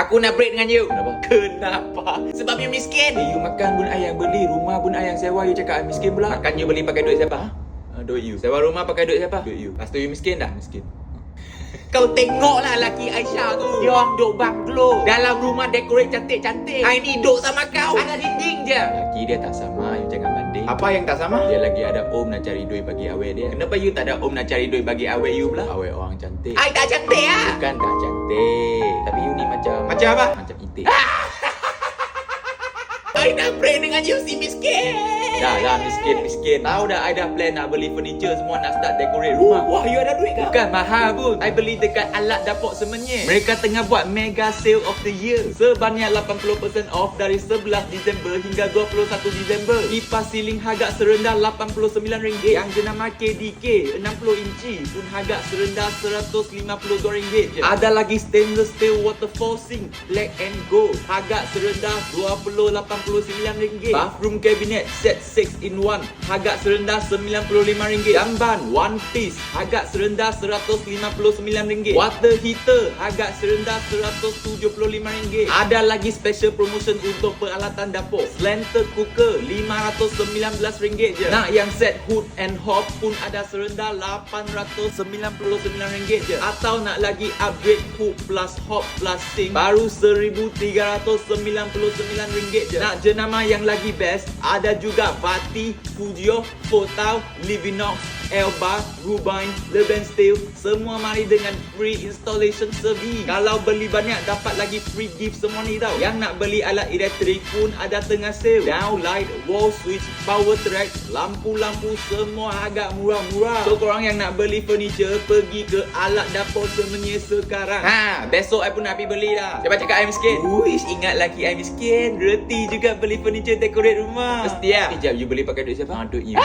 Aku nak break dengan you. Kenapa? Kenapa? Sebab you miskin. You makan bun ayang, beli rumah bun ayang, sewa, you cakap I miskin pula. Makan you beli pakai duit siapa? Duit you. Sewa rumah pakai duit siapa? Duit you. Lepas tu you miskin dah? Miskin. Kau tengoklah laki Aisyah tu. Dia orang duduk banglo. Dalam rumah dekorate cantik-cantik. I ni duduk sama kau. Ada dinding je. Laki dia tak sama, you jangan banding. Apa yang tak sama? Dia lagi ada om nak cari duit bagi awet dia. Kenapa you tak ada om nak cari duit bagi awet you pula? Awet orang cantik. I tak cantik ah. Bukan tak cantik, tapi you ni macam Macam apa? Macam itik. I nak break dengan you si miskin. Dah miskin. Tahu dah I dah plan nak beli furniture semua, nak start decorate rumah. Wah, you ada duit ke? Bukan mahal pun. I beli dekat alat dapur semenyih. Mereka tengah buat mega sale of the year. Sebanyak 80% off dari 11 Disember hingga 21 Disember. Kipas siling harga serendah RM89 yang jenama KDK 60 inci pun harga serendah RM150 je. Ada lagi stainless steel waterfall sink black and gold harga serendah RM20.89. Bathroom cabinet set 6-in-1 harga serendah RM95. Jamban one piece harga serendah RM159. Water heater harga serendah RM175. Ada lagi special promotion untuk peralatan dapur. Slanted cooker RM519 je. Nak yang set hood and hob pun ada serendah RM899 je. Atau nak lagi upgrade hood plus hob plus sink baru RM1,399 je. Nak jenama yang lagi best, ada juga Vati, Fujio, Fotau, Livinox, Elba, Rubine, Leban Steel. Semua mari dengan free installation service. Kalau beli banyak dapat lagi free gift semua ni tau. Yang nak beli alat elektrik pun ada tengah sale. Downlight, wall switch, power track, lampu-lampu semua agak murah-murah. So korang yang nak beli furniture, pergi ke alat dapur semenyih sekarang. Besok I pun nak pergi beli dah. Siapa cakap I miskin? Uish, ingat laki I miskin. Reti juga beli furniture decorate rumah. Mesti lah. Sekejap, you beli pakai duit siapa? Duit you.